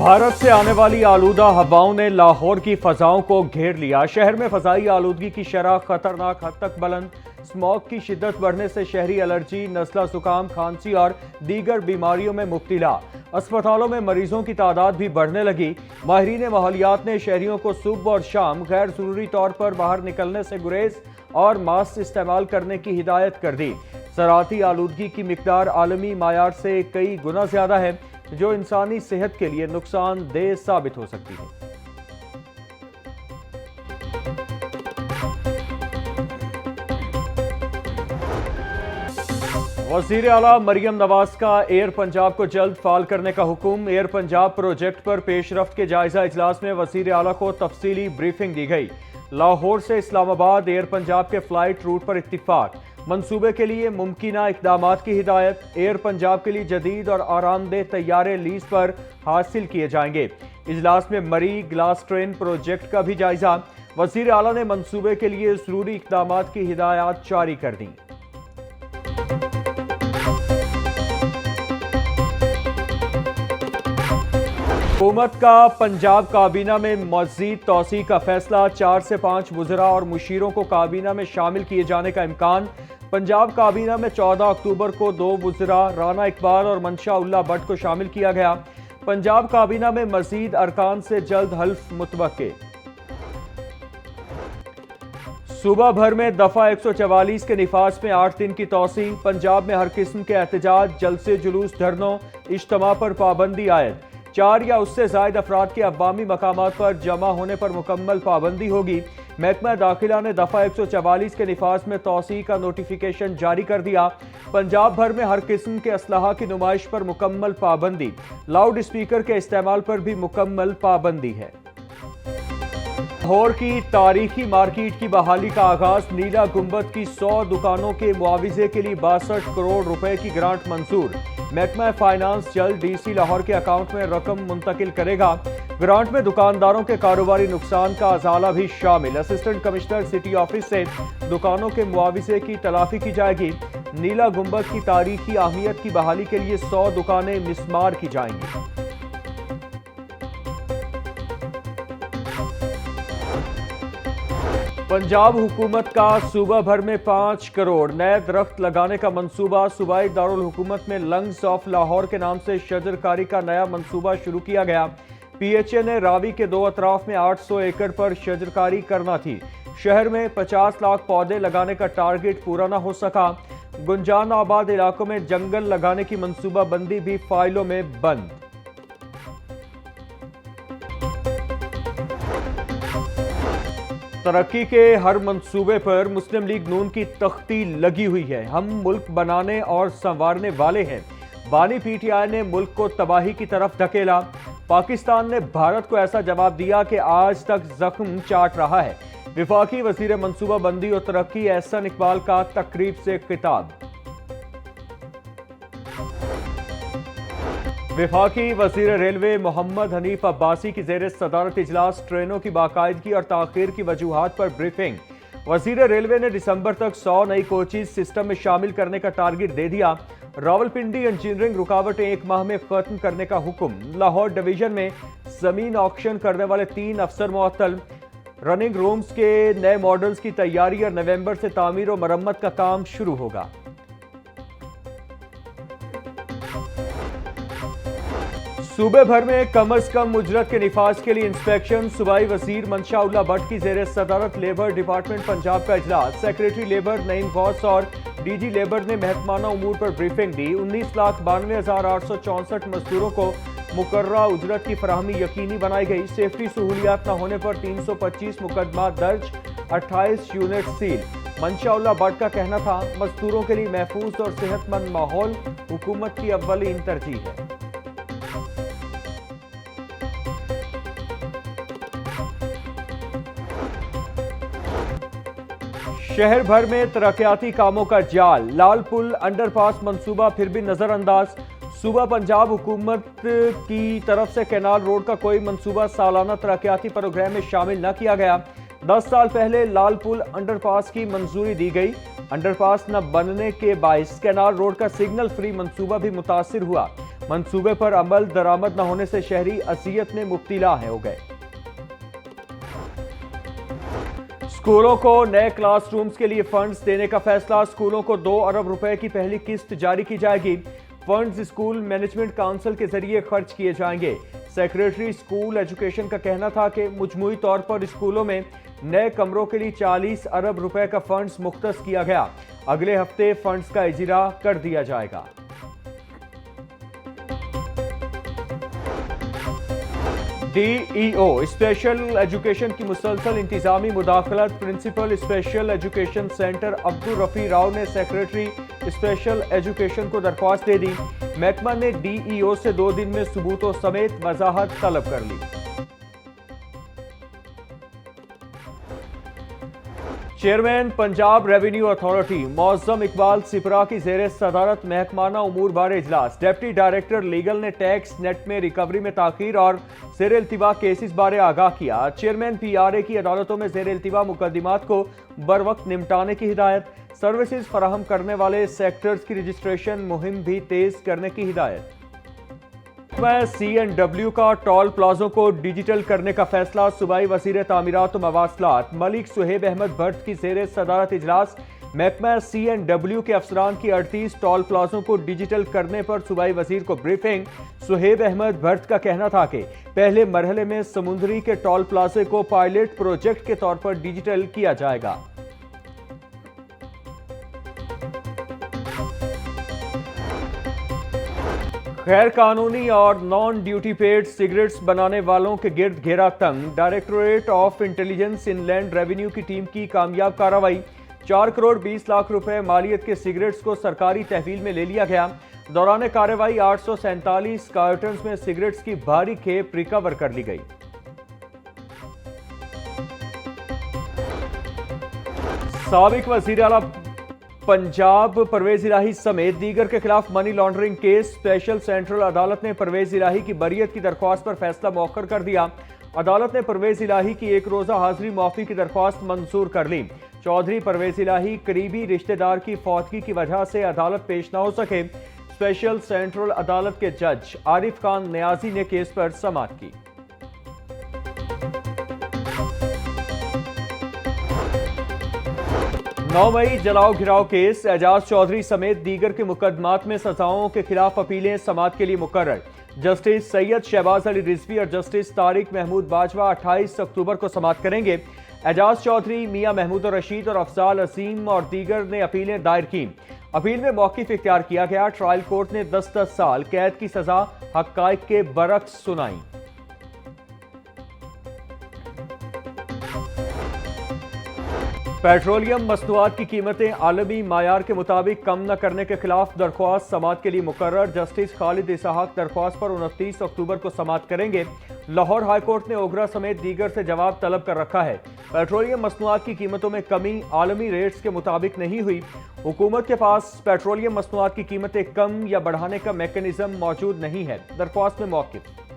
भारत से आने वाली आलूदा हवाओं ने लाहौर की फजाओं को घेर लिया। शहर में फजाई आलूदगी की शरह खतरनाक हद तक बुलंद। स्मॉग की शिद्दत बढ़ने से शहरी एलर्जी, नज़ला, जुकाम, खांसी और दीगर बीमारियों में मुब्तला। अस्पतालों में मरीजों की तादाद भी बढ़ने लगी। माहिरीन माहौलियात ने शहरियों को सुबह और शाम गैर जरूरी तौर पर बाहर निकलने से गुरेज और मास्क इस्तेमाल करने की हिदायत कर दी। ज़राअती आलूदगी की मिकदार आलमी मायार से कई गुना ज्यादा है, जो इंसानी सेहत के लिए नुकसानदेह साबित हो सकती है। वज़ीर आला मरियम नवाज का एयर पंजाब को जल्द फाल करने का हुक्म। एयर पंजाब प्रोजेक्ट पर पेशरफ्त के जायजा इजलास में वज़ीर आला को तफसीली ब्रीफिंग दी गई। लाहौर से इस्लामाबाद एयर पंजाब के फ्लाइट रूट पर इत्तिफाक। मंसूबे के लिए मुमकिना इक़दामात की हिदायत। एयर पंजाब के लिए जदीद और आरामदेह तैयारे लीज पर हासिल किए जाएंगे। इजलास में मरी ग्लास ट्रेन प्रोजेक्ट का भी जायजा। वज़ीर आला ने मंसूबे के लिए ज़रूरी इक़दामात की हिदायत जारी कर दी। हुकूमत का पंजाब काबीना में मज़ीद तौसी का फैसला। 4 से 5 वज़रा और मुशीरों को काबीना में शामिल किए जाने का इम्कान। पंजाब काबीना में 14 अक्टूबर को 2 वज़रा राना इकबाल और मंशा उल्लाह भट्ट को शामिल किया गया। पंजाब काबीना में मज़ीद अरकान से जल्द हल्फ मुतवक्के। सूबा भर में दफा 144 के निफाज में 8 दिन की तौसी। पंजाब में हर किस्म के एहतजाज, जलसे, जुलूस, धरनों, इज्तिमा पर पाबंदी आयद। 4 या उससे जायद अफराद के अवामी मकामात पर जमा होने पर मुकम्मल पाबंदी होगी। महकमा दाखिला ने दफा 144 के निफाज में तौसी का नोटिफिकेशन जारी कर दिया। पंजाब भर में हर किस्म के असलहा की नुमाइश पर मुकम्मल पाबंदी। लाउड स्पीकर के इस्तेमाल पर भी मुकम्मल पाबंदी है। लाहौर की तारीखी मार्केट की बहाली का आगाज। नीला गुंबद की 100 दुकानों के मुआवजे के लिए 62 करोड़ रुपए की ग्रांट मंजूर। महकमा फाइनेंस जल्द डीसी लाहौर के अकाउंट में रकम मुंतकिल करेगा। ग्रांट में दुकानदारों के कारोबारी नुकसान का अजाला भी शामिल। असिस्टेंट कमिश्नर सिटी ऑफिस से दुकानों के मुआवजे की तलाफी की जाएगी। नीला गुंबद की तारीखी अहमियत की बहाली के लिए 100 दुकानें मिसमार की जाएंगी। पंजाब हुकूमत का सूबा भर में 5 करोड़ नए दरख्त लगाने का मंसूबा। सूबाई दारुल हुकूमत में लंग्स ऑफ लाहौर के नाम से शजरकारी का नया मंसूबा शुरू किया गया। PHA ने रावी के 2 अतराफ में 800 एकड़ पर शजरकारी करना थी। शहर में 50 लाख पौधे लगाने का टारगेट पूरा न हो सका। गुंजान आबाद इलाकों में जंगल लगाने की मंसूबा बंदी भी फाइलों में बंद। तरक्की के हर मंसूबे पर मुस्लिम लीग नून की तख्ती लगी हुई है। हम मुल्क बनाने और संवारने वाले हैं। बानी PTI ने मुल्क को तबाही की तरफ धकेला। पाकिस्तान ने भारत को ऐसा जवाब दिया कि आज तक जख्म चाट रहा है। विफाकी वजीर मंसूबा बंदी और तरक्की एहसन इकबाल का तकरीब से खिताब। विफाकी वजीर रेलवे मोहम्मद हनीफ अब्बासी की जेर सदारत इजलास। ट्रेनों की बाकायदगी और ताखीर की वजूहात पर ब्रीफिंग। वजीर रेलवे ने दिसंबर तक 100 नई कोचेज सिस्टम में शामिल करने का टारगेट दे दिया। रावलपिंडी इंजीनियरिंग रुकावटें 1 माह में खत्म करने का हुक्म। लाहौर डिवीजन में जमीन ऑक्शन करने वाले 3 अफसर मुअत्तल। रनिंग रूम्स के नए मॉडल्स की तैयारी और नवंबर से तामीर और मरम्मत का काम शुरू होगा। सूबे भर में कम अज कम उजरत के निफाज के लिए इंस्पेक्शन। सूबाई वजीर मंशा उल्लाह भट्ट की जेर सदारत लेबर डिपार्टमेंट पंजाब का इजलास। सेक्रेटरी लेबर नईम गौस और DG लेबर ने महकमाना उमूर पर ब्रीफिंग दी। 19,92,864 मजदूरों को मुकर्रा उजरत की फराहमी यकीनी बनाई गई। सेफ्टी सहूलियात न होने पर 325 मुकदमा दर्ज, 28 यूनिट सील। मंशा उल्लाह भट्ट का कहना था, मजदूरों के लिए महफूज और सेहतमंद माहौल हुकूमत की अव्वलीन तरजीह है। शहर भर में तरक्याती कामों का जाल। लाल पुल अंडरपास मंसूबा फिर भी नजरअंदाज। सूबा पंजाब हुकूमत की तरफ से कैनाल रोड का कोई मंसूबा सालाना तरक्याती प्रोग्राम में शामिल न किया गया। 10 साल पहले लाल पुल अंडरपास की मंजूरी दी गई। अंडरपास न बनने के बायस कैनाल रोड का सिग्नल फ्री मंसूबा भी मुतासिर हुआ। मंसूबे पर अमल दरामद न होने से शहरी असियत में मुब्तला हो गए। स्कूलों को नए क्लासरूम्स के लिए फंड्स देने का फैसला। स्कूलों को 2 अरब रुपए की पहली किस्त जारी की जाएगी। फंड्स स्कूल मैनेजमेंट काउंसिल के जरिए खर्च किए जाएंगे। सेक्रेटरी स्कूल एजुकेशन का कहना था कि मजमूई तौर पर स्कूलों में नए कमरों के लिए 40 अरब रुपए का फंड्स मुख्तस किया गया। अगले हफ्ते फंड्स का इजरा कर दिया जाएगा। DEO स्पेशल एजुकेशन की मुसलसल इंतजामी मुदाखलत। Principal special education centre Abdul Rafi Rao ने सेक्रेटरी स्पेशल एजुकेशन को दरख्वास्त दे दी। महकमा ने DEO से 2 दिन में सबूतों समेत वजाहत तलब कर ली। Chairman Punjab revenue authority Moazzam Iqbal Sipra की ज़ेर सदारत महकमाना उमूर बारे इजलास। डिप्टी डायरेक्टर लीगल ने टैक्स नेट में रिकवरी में ताखीर और ज़ेर इल्तिवा केसेस बारे आगाह किया। चेयरमैन PRA की अदालतों में ज़ेर इल्तिवा मुकदमात को बर वक्त निपटाने की हिदायत। सर्विसेज फराहम करने वाले सेक्टर्स की रजिस्ट्रेशन मुहिम भी तेज करने की हिदायत। C&W का टोल प्लाजों को डिजिटल करने का फैसला। सूबाई वज़ीर तामीरात और मवासलात मलिक सुहेब अहमद भट्ट की ज़ेर सदारत इजलास। महकमा C&W के अफसरान की 38 टोल प्लाजों को डिजिटल करने पर सूबाई वज़ीर को ब्रीफिंग। सुहेब अहमद भट्ट का कहना था कि पहले मरहले में समुद्री के टोल प्लाजे को पायलट प्रोजेक्ट के तौर पर डिजिटल किया जाएगा। गैर कानूनी और नॉन ड्यूटी पेड सिगरेट्स बनाने वालों के गिर्द घेरा तंग। Directorate of intelligence inland revenue की टीम की कामयाब कार्रवाई। 4 करोड़ 20 लाख रुपए मालियत के सिगरेट्स को सरकारी तहवील में ले लिया गया। दौरान कार्रवाई 847 कार्टन में सिगरेट्स की भारी खेप रिकवर कर ली गई। साबिक वज़ीर आला पंजाब परवेज इलाही समेत दीगर के खिलाफ money laundering case. Special central अदालत ने परवेज इलाही की बरियत की दरख्वास्त पर फैसला मौखर कर दिया। अदालत ने परवेज इलाही की 1 रोजा हाजिरी माफी की दरख्वास्त मंजूर कर ली। चौधरी परवेज इलाही करीबी रिश्तेदार की फौतगी की वजह से अदालत पेश न हो सके। स्पेशल सेंट्रल अदालत के जज आरिफ खान नियाजी ने केस पर समाअत की। 9 मई जलाओ घिराव केस। एजाज चौधरी समेत दीगर के मुकदमात में सजाओं के खिलाफ अपीलें समाअत के लिए मुकर्रर। जस्टिस सैयद शहबाज अली रिजवी और जस्टिस तारिक महमूद बाजवा 28 अक्टूबर को समाअत करेंगे। एजाज चौधरी, मियां महमूद रशीद और अफजाल अजीम और दीगर ने अपीलें दायर की। अपील में मौक़िफ़ इख्तियार किया गया। ट्रायल कोर्ट ने 10-10 साल कैद की सजा हक़ाइक़ के बरअक्स सुनाई। पेट्रोलियम मसनूआत की कीमतें आलमी मायार के मुताबिक कम न करने के खिलाफ दरख्वास्त समाअत के लिए मुकर्रर। जस्टिस खालिद इसहाक दरख्वास्त पर 29 अक्टूबर को समाअत करेंगे। लाहौर हाई कोर्ट ने ओगरा समेत दीगर से जवाब तलब कर रखा है। पेट्रोलियम मसनूआत की कीमतों में कमी आलमी रेट्स के मुताबिक नहीं हुई। हुकूमत के पास पेट्रोलियम मसनूआत की कीमतें कम या बढ़ाने का मैकेनिज्म मौजूद नहीं है। दरख्वास्त में मौक़िफ़